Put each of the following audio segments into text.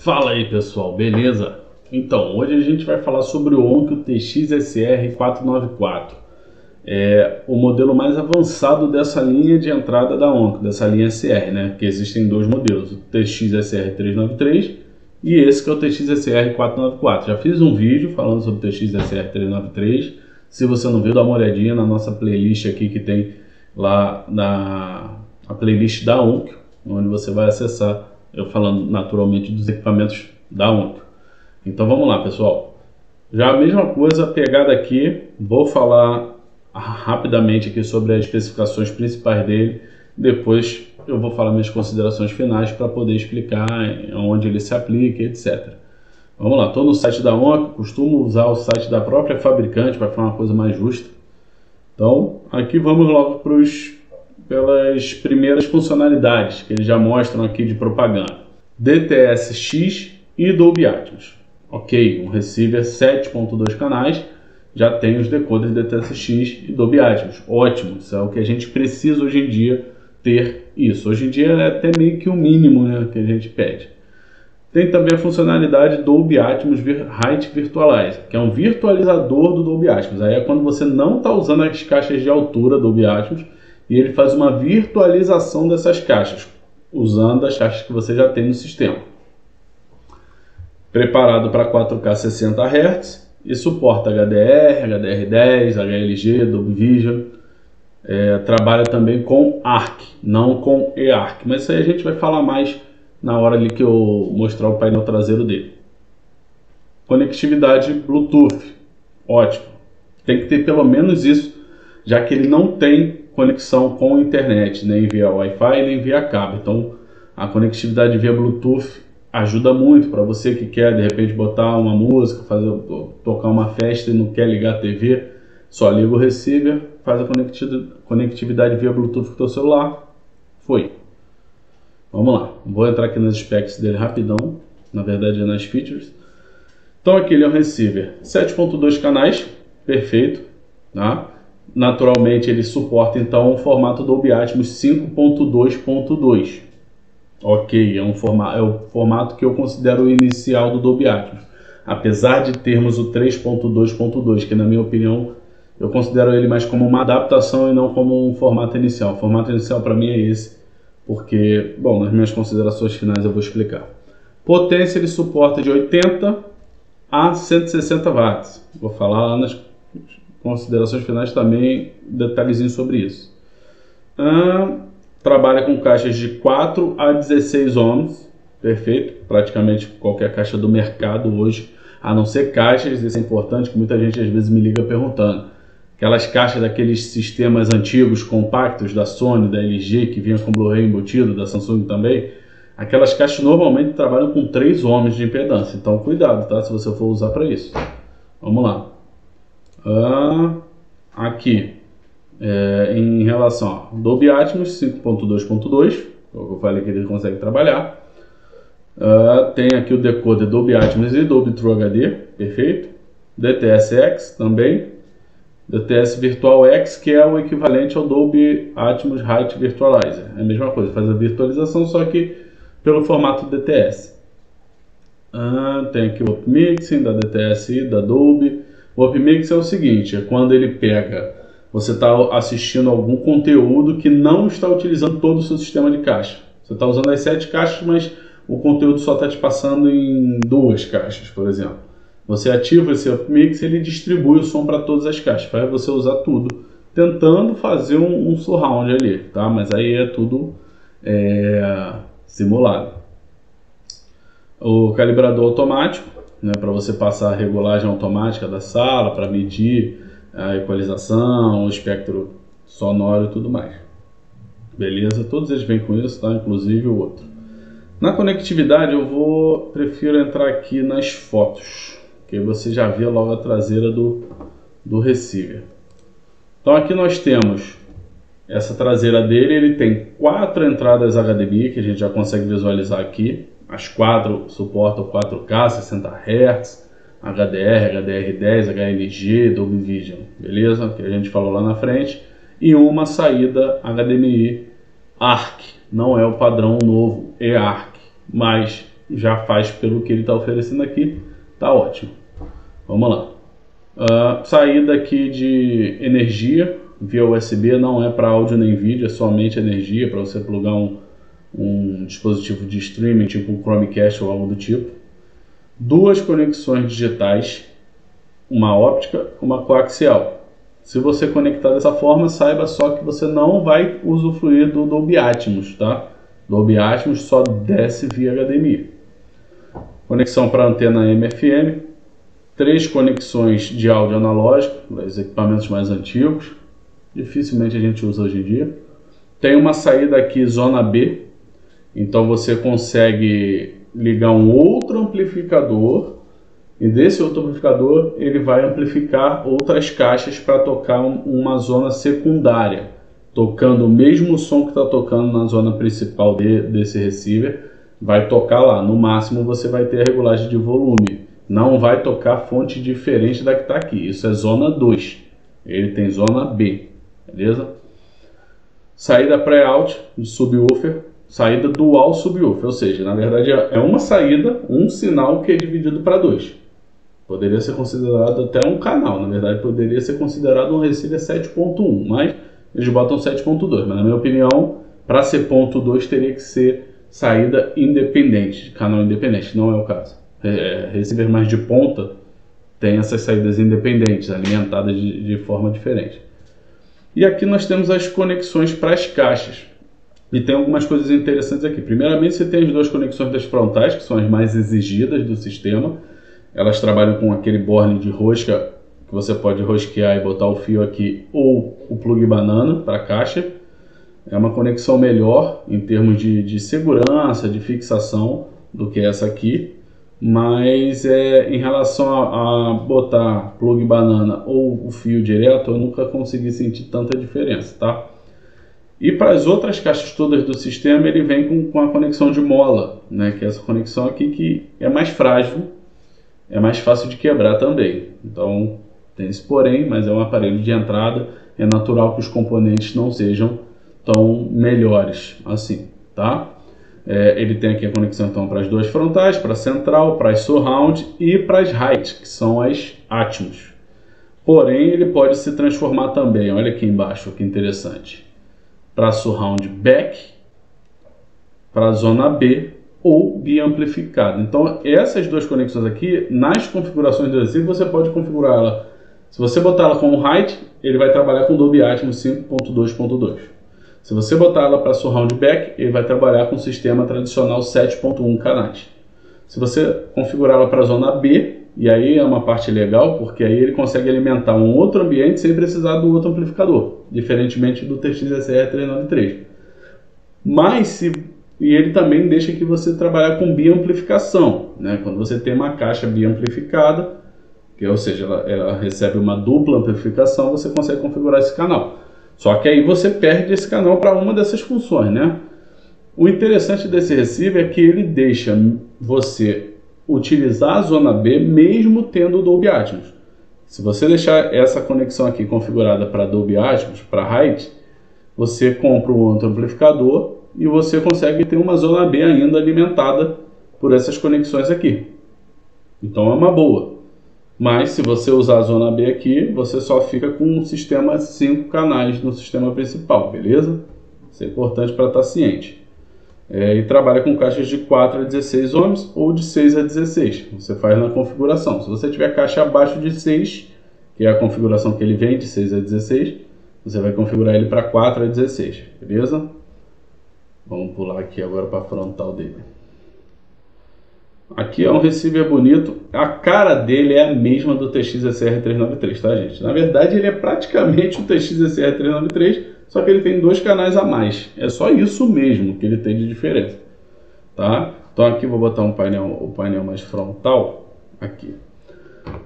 Fala aí pessoal, beleza? Então, hoje a gente vai falar sobre o Onkyo TX-SR494. É o modelo mais avançado dessa linha de entrada da Onkyo, dessa linha SR, né? Que existem dois modelos, o TX-SR393 e esse que é o TX-SR494. Já fiz um vídeo falando sobre o TX-SR393. Se você não viu, dá uma olhadinha na nossa playlist aqui que tem lá a playlist da Onkyo, onde você vai acessar eu falando naturalmente dos equipamentos da Onkyo. Então vamos lá, pessoal. Já a mesma coisa, pegada aqui, vou falar rapidamente aqui sobre as especificações principais dele. Depois eu vou falar minhas considerações finais para poder explicar onde ele se aplica, etc. Vamos lá, estou no site da Onkyo, costumo usar o site da própria fabricante para falar uma coisa mais justa. Então, aqui vamos logo pelas primeiras funcionalidades que eles já mostram aqui de propaganda. DTS-X e Dolby Atmos. Ok, um receiver 7.2 canais, já tem os decoders DTS-X e Dolby Atmos. Ótimo, isso é o que a gente precisa hoje em dia ter isso. Hoje em dia é até meio que o mínimo, né, que a gente pede. Tem também a funcionalidade Dolby Atmos Height Virtualizer, que é um virtualizador do Dolby Atmos. Aí é quando você não está usando as caixas de altura Dolby Atmos, e ele faz uma virtualização dessas caixas, usando as caixas que você já tem no sistema. Preparado para 4K 60 Hz e suporta HDR, HDR10, HLG, Dolby Vision. Trabalha também com ARC, não com eARC, mas isso aí a gente vai falar mais na hora ali que eu mostrar o painel traseiro dele. Conectividade Bluetooth, ótimo. Tem que ter pelo menos isso, já que ele não tem conexão com a internet, nem via Wi-Fi, nem via cabo. Então, a conectividade via Bluetooth ajuda muito para você que quer, de repente, botar uma música, tocar uma festa e não quer ligar a TV. Só liga o receiver, faz a conectividade via Bluetooth com o teu celular. Foi. Vamos lá. Vou entrar aqui nas specs dele rapidão. Na verdade, é nas features. Então, aqui ele é um receiver 7.2 canais, perfeito, tá? Naturalmente ele suporta então o formato Dolby Atmos 5.2.2. Ok, é o formato que eu considero o inicial do Dolby Atmos. Apesar de termos o 3.2.2, que na minha opinião eu considero ele mais como uma adaptação e não como um formato inicial. O formato inicial para mim é esse, porque, bom, nas minhas considerações finais eu vou explicar. Potência ele suporta de 80 a 160 watts. Vou falar lá nas considerações finais também, detalhezinho sobre isso. Trabalha com caixas de 4 a 16 ohms, perfeito, praticamente qualquer caixa do mercado hoje, a não ser caixas, isso é importante, que muita gente às vezes me liga perguntando. Aquelas caixas daqueles sistemas antigos, compactos, da Sony, da LG, que vinha com Blu-ray embutido, da Samsung também, aquelas caixas normalmente trabalham com 3 ohms de impedância, então cuidado, tá, se você for usar para isso. Vamos lá. Aqui, em relação ao Dolby Atmos 5.2.2, é o que eu falei que ele consegue trabalhar. Tem aqui o decoder Dolby Atmos e Dolby True HD, perfeito. DTS-X também. DTS Virtual X, que é o equivalente ao Dolby Atmos Height Virtualizer. É a mesma coisa, faz a virtualização, só que pelo formato DTS. Tem aqui o Upmixing da DTS, da Dolby. O Upmix é o seguinte, é quando ele pega, você está assistindo algum conteúdo que não está utilizando todo o seu sistema de caixa. Você está usando as 7 caixas, mas o conteúdo só está te passando em 2 caixas, por exemplo. Você ativa esse Upmix e ele distribui o som para todas as caixas, para você usar tudo, tentando fazer um surround ali, tá? Mas aí é tudo simulado. O calibrador automático, né, para você passar a regulagem automática da sala, para medir a equalização, o espectro sonoro e tudo mais. Beleza? Todos eles vêm com isso, tá? Inclusive o outro. Na conectividade eu prefiro entrar aqui nas fotos, que você já vê logo a traseira do receiver. Então aqui nós temos essa traseira dele, ele tem 4 entradas HDMI, que a gente já consegue visualizar aqui. As 4 suportam 4K, 60 Hz, HDR, HDR10, HLG, Dolby Vision, beleza? Que a gente falou lá na frente. E uma saída HDMI ARC, não é o padrão novo eARC, mas já faz pelo que ele está oferecendo aqui, tá ótimo. Vamos lá. Saída aqui de energia via USB, não é para áudio nem vídeo, é somente energia para você plugar um dispositivo de streaming, tipo um Chromecast ou algo do tipo. Duas conexões digitais, uma óptica, uma coaxial. Se você conectar dessa forma, saiba só que você não vai usufruir do Dolby Atmos, tá? Dolby Atmos só desce via HDMI. Conexão para antena AM/FM, 3 conexões de áudio analógico, os equipamentos mais antigos, dificilmente a gente usa hoje em dia. Tem uma saída aqui zona B, então você consegue ligar um outro amplificador, e desse outro amplificador ele vai amplificar outras caixas para tocar uma zona secundária, tocando o mesmo som que está tocando na zona principal desse receiver, vai tocar lá. No máximo você vai ter a regulagem de volume, não vai tocar fonte diferente da que está aqui. Isso é zona 2, ele tem zona B, beleza? Saída pré-out de subwoofer, saída dual subwoofer, ou seja, na verdade é uma saída, um sinal que é dividido para 2. Poderia ser considerado até um canal, na verdade poderia ser considerado um receiver 7.1, mas eles botam 7.2, mas na minha opinião, para ser ponto 2 teria que ser saída independente, canal independente, não é o caso. Receiver mais de ponta tem essas saídas independentes, alimentadas de forma diferente. E aqui nós temos as conexões para as caixas. E tem algumas coisas interessantes aqui. Primeiramente, você tem as duas conexões das frontais, que são as mais exigidas do sistema. Elas trabalham com aquele borne de rosca, que você pode rosquear e botar o fio aqui, ou o plug banana para a caixa. É uma conexão melhor em termos de segurança, de fixação, do que essa aqui. Mas em relação a botar plug banana ou o fio direto, eu nunca consegui sentir tanta diferença, tá? E para as outras caixas todas do sistema, ele vem com a conexão de mola, né? Que é essa conexão aqui que é mais frágil, é mais fácil de quebrar também. Então tem esse porém, mas é um aparelho de entrada, é natural que os componentes não sejam tão melhores assim, tá? Ele tem aqui a conexão então para as duas frontais, para a central, para as surround e para as height, que são as Atmos. Porém, ele pode se transformar também, olha aqui embaixo, que interessante, para a surround back, para a zona B ou biamplificado. Então, essas duas conexões aqui, nas configurações do receiver, você pode configurar ela. Se você botar ela com o height, ele vai trabalhar com Dolby Atmos 5.2.2. Se você botar ela para surround back, ele vai trabalhar com o sistema tradicional 7.1 canais. Se você configurar ela para a zona B, e aí é uma parte legal, porque aí ele consegue alimentar um outro ambiente sem precisar do outro amplificador, diferentemente do TX-SR393. E ele também deixa que você trabalhar com biamplificação, né? Quando você tem uma caixa biamplificada, ou seja, ela recebe uma dupla amplificação, você consegue configurar esse canal. Só que aí você perde esse canal para uma dessas funções, né? O interessante desse receiver é que ele deixa você utilizar a zona B mesmo tendo o Dolby Atmos. Se você deixar essa conexão aqui configurada para Dolby Atmos, para height, você compra um outro amplificador e você consegue ter uma zona B ainda alimentada por essas conexões aqui. Então é uma boa. Mas se você usar a zona B aqui, você só fica com um sistema 5 canais no sistema principal, beleza? Isso é importante para estar ciente. E trabalha com caixas de 4 a 16 ohms ou de 6 a 16. Você faz na configuração. Se você tiver caixa abaixo de 6, que é a configuração que ele vem, de 6 a 16, você vai configurar ele para 4 a 16, beleza? Vamos pular aqui agora para a frontal dele. Aqui é um receiver bonito, a cara dele é a mesma do TX-SR393, tá, gente? Na verdade, ele é praticamente o TX-SR393, só que ele tem 2 canais a mais. É só isso mesmo que ele tem de diferença, tá? Então aqui eu vou botar o painel mais frontal, aqui.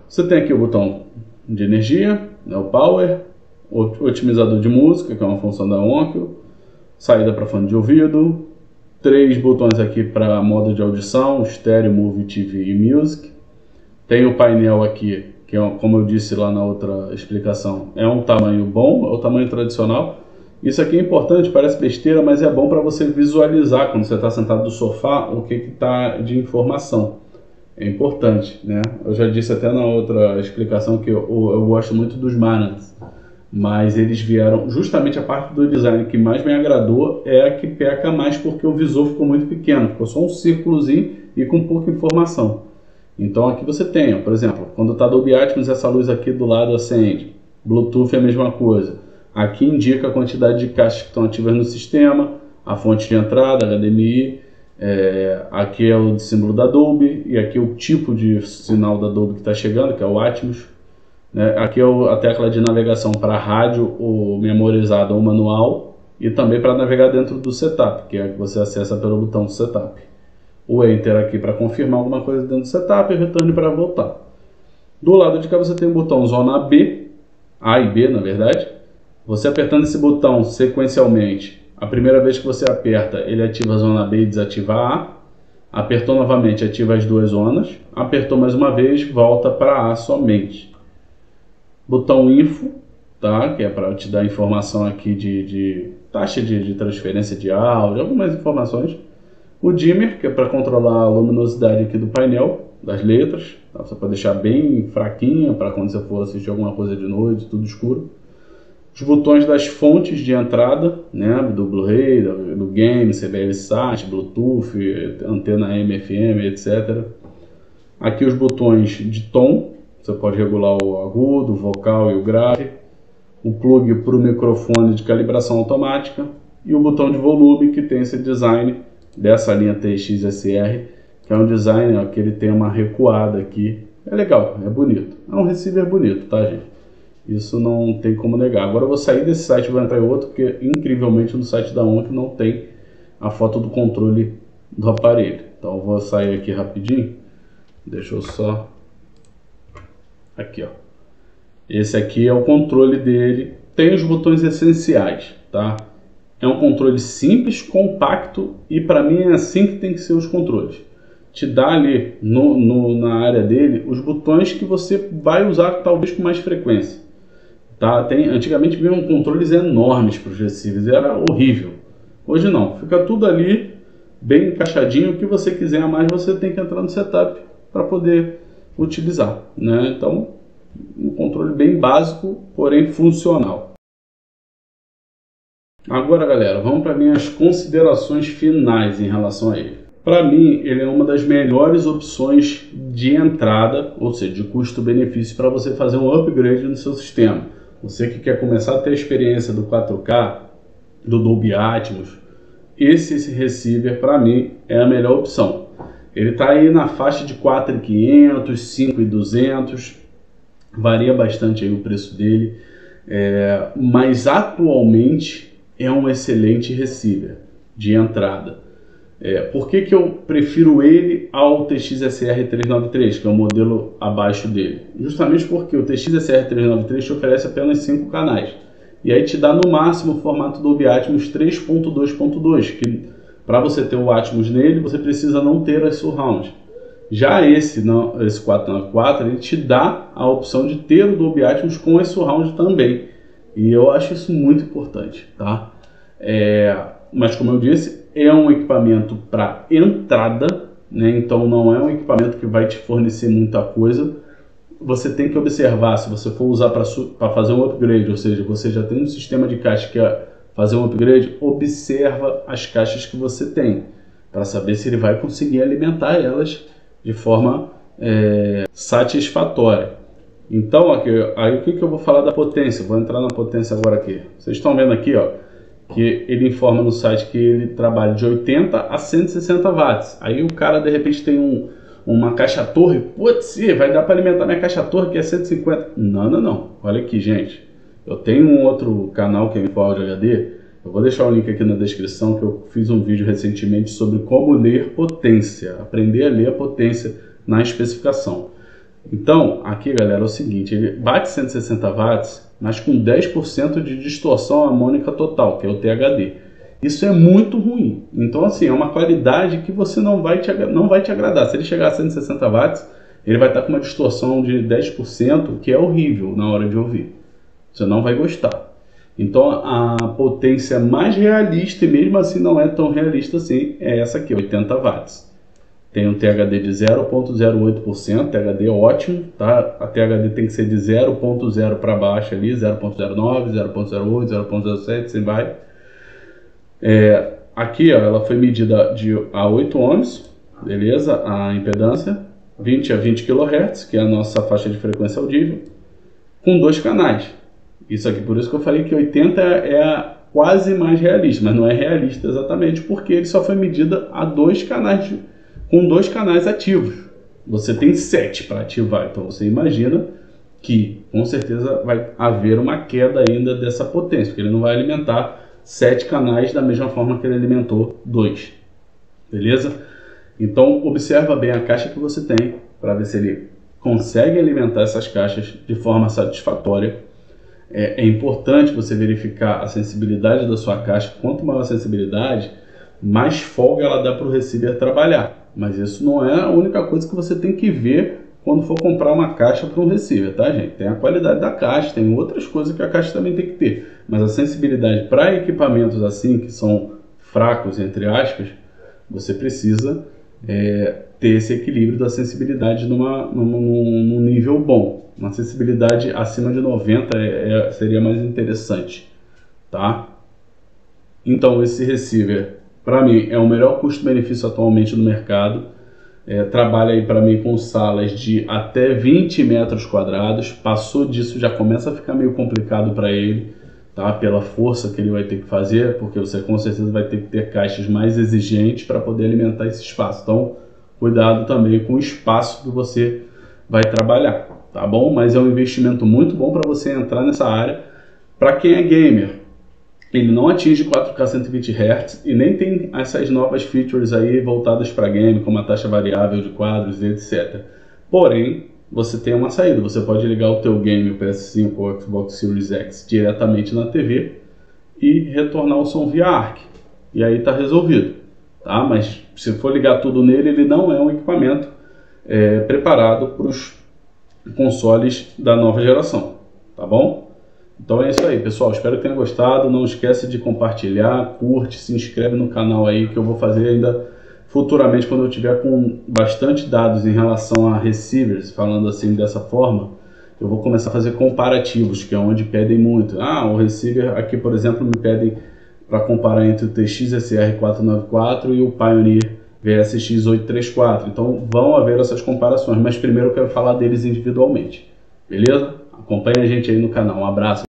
Você tem aqui o botão de energia, né, o power, o otimizador de música, que é uma função da Onkyo, saída para fone de ouvido, 3 botões aqui para modo de audição, Stereo, Movie, TV e Music. Tem o painel aqui, que é, como eu disse lá na outra explicação, é um tamanho bom, é o tamanho tradicional. Isso aqui é importante, parece besteira, mas é bom para você visualizar quando você está sentado no sofá o que está de informação. É importante, né? Eu já disse até na outra explicação que eu gosto muito dos Magnets, mas eles vieram, justamente a parte do design que mais me agradou é a que peca mais porque o visor ficou muito pequeno, ficou só um círculozinho e com pouca informação. Então aqui você tem, por exemplo, quando está Dolby Atmos, essa luz aqui do lado acende. Bluetooth é a mesma coisa. Aqui indica a quantidade de caixas que estão ativas no sistema, a fonte de entrada, HDMI, aqui é o símbolo da Dolby e aqui é o tipo de sinal da Dolby que está chegando, que é o Atmos. Aqui é a tecla de navegação para rádio ou memorizada ou manual e também para navegar dentro do setup, que é que você acessa pelo botão setup. O Enter aqui para confirmar alguma coisa dentro do setup e retorne para voltar. Do lado de cá você tem o botão zona B, A e B na verdade. Você apertando esse botão sequencialmente, a primeira vez que você aperta, ele ativa a zona B e desativa a A. Apertou novamente, ativa as duas zonas. Apertou mais uma vez, volta para A somente. Botão Info, tá? Que é para te dar informação aqui de taxa de transferência de áudio, algumas informações. O Dimmer, que é para controlar a luminosidade aqui do painel, das letras. Tá? Você pode deixar bem fraquinha para quando você for assistir alguma coisa de noite, tudo escuro. Os botões das fontes de entrada, né, do Blu-ray, do game, CBL SAT, Bluetooth, antena AM, FM, etc. Aqui os botões de tom, você pode regular o agudo, o vocal e o grave. O plug para o microfone de calibração automática. E o botão de volume que tem esse design dessa linha TX-SR, que é um design ó, que ele tem uma recuada aqui. É legal, é bonito. É um receiver bonito, tá, gente? Isso não tem como negar. Agora eu vou sair desse site e vou entrar em outro, porque incrivelmente no site da ONC não tem a foto do controle do aparelho. Então eu vou sair aqui rapidinho. Deixa eu só... Aqui, ó. Esse aqui é o controle dele. Tem os botões essenciais, tá? É um controle simples, compacto e para mim é assim que tem que ser os controles. Te dá ali na área dele os botões que você vai usar talvez com mais frequência. Tá? Antigamente vinham controles enormes para os receivers, era horrível. Hoje não, fica tudo ali bem encaixadinho. O que você quiser a mais você tem que entrar no setup para poder utilizar, né? Então, um controle bem básico, porém funcional. Agora, galera, vamos para minhas considerações finais em relação a ele. Para mim, ele é uma das melhores opções de entrada, ou seja, de custo-benefício para você fazer um upgrade no seu sistema. Você que quer começar a ter a experiência do 4K, do Dolby Atmos, esse receiver para mim é a melhor opção. Ele está aí na faixa de 4.500, 5.200, varia bastante aí o preço dele, mas atualmente é um excelente receiver de entrada. Por que eu prefiro ele ao TX-SR393, que é o modelo abaixo dele? Justamente porque o TX-SR393 te oferece apenas 5 canais. E aí te dá no máximo o formato Dolby Atmos 3.2.2, que para você ter o Atmos nele, você precisa não ter as surround. Já esse 494, ele te dá a opção de ter o Dolby Atmos com as surround também. E eu acho isso muito importante, tá? Mas como eu disse, é um equipamento para entrada, né? Então não é um equipamento que vai te fornecer muita coisa. Você tem que observar, se você for usar para fazer um upgrade, ou seja, você já tem um sistema de caixa que quer fazer um upgrade, observa as caixas que você tem, para saber se ele vai conseguir alimentar elas de forma satisfatória. Então, aqui, aí o que eu vou falar da potência? Vou entrar na potência agora aqui. Vocês estão vendo aqui, ó, que ele informa no site que ele trabalha de 80 a 160 watts. Aí o cara de repente tem uma caixa-torre, putz, vai dar para alimentar minha caixa-torre que é 150. Não. Olha aqui, gente. Eu tenho um outro canal que é Info Audio HD. Eu vou deixar o link aqui na descrição, que eu fiz um vídeo recentemente sobre como ler potência. Aprender a ler a potência na especificação. Então, aqui, galera, é o seguinte, ele bate 160 watts, mas com 10% de distorção harmônica total, que é o THD. Isso é muito ruim. Então, assim, é uma qualidade que você não vai te agradar. Se ele chegar a 160 watts, ele vai estar com uma distorção de 10%, que é horrível na hora de ouvir. Você não vai gostar. Então a potência mais realista, e mesmo assim não é tão realista assim, é essa aqui, 80 watts. Tem um THD de 0,08%, THD ótimo, tá? A THD tem que ser de 0,0 para baixo ali, 0,09, 0,08, 0,07, assim vai. Aqui, ó, ela foi medida a 8 ohms, beleza? A impedância, 20 a 20 kHz, que é a nossa faixa de frequência audível, com 2 canais. Isso aqui, por isso que eu falei que 80 é a quase mais realista, mas não é realista exatamente, porque ele só foi medida a 2 canais, com 2 canais ativos. Você tem 7 para ativar, então você imagina que com certeza vai haver uma queda ainda dessa potência, porque ele não vai alimentar 7 canais da mesma forma que ele alimentou 2, beleza? Então observa bem a caixa que você tem para ver se ele consegue alimentar essas caixas de forma satisfatória. É importante você verificar a sensibilidade da sua caixa. Quanto maior a sensibilidade, mais folga ela dá para o receiver trabalhar. Mas isso não é a única coisa que você tem que ver quando for comprar uma caixa para um receiver, tá, gente? Tem a qualidade da caixa, tem outras coisas que a caixa também tem que ter. Mas a sensibilidade para equipamentos assim, que são fracos, entre aspas, você precisa ter esse equilíbrio da sensibilidade num nível bom. Uma sensibilidade acima de 90 seria mais interessante, tá? Então esse receiver, para mim, é o melhor custo-benefício atualmente no mercado. Trabalha aí para mim com salas de até 20 metros quadrados. Passou disso já começa a ficar meio complicado para ele, tá? Pela força que ele vai ter que fazer, porque você com certeza vai ter que ter caixas mais exigentes para poder alimentar esse espaço. Então cuidado também com o espaço que você vai trabalhar, tá bom? Mas é um investimento muito bom para você entrar nessa área. Para quem é gamer, ele não atinge 4K 120 Hz e nem tem essas novas features aí voltadas para game, como a taxa variável de quadros e etc. Porém, você tem uma saída. Você pode ligar o teu game, o PS5 ou o Xbox Series X, diretamente na TV e retornar o som via ARC. E aí está resolvido, tá? Mas se for ligar tudo nele, ele não é um equipamento preparado para os consoles da nova geração, tá bom? Então é isso aí, pessoal. Espero que tenha gostado. Não esquece de compartilhar, curte, se inscreve no canal aí, que eu vou fazer ainda futuramente, quando eu tiver com bastante dados em relação a receivers, falando assim dessa forma, eu vou começar a fazer comparativos, que é onde pedem muito. O receiver aqui, por exemplo, me pedem para comparar entre o TX-SR494 e o Pioneer VSX834. Então vão haver essas comparações, mas primeiro eu quero falar deles individualmente, beleza? Acompanhe a gente aí no canal. Um abraço.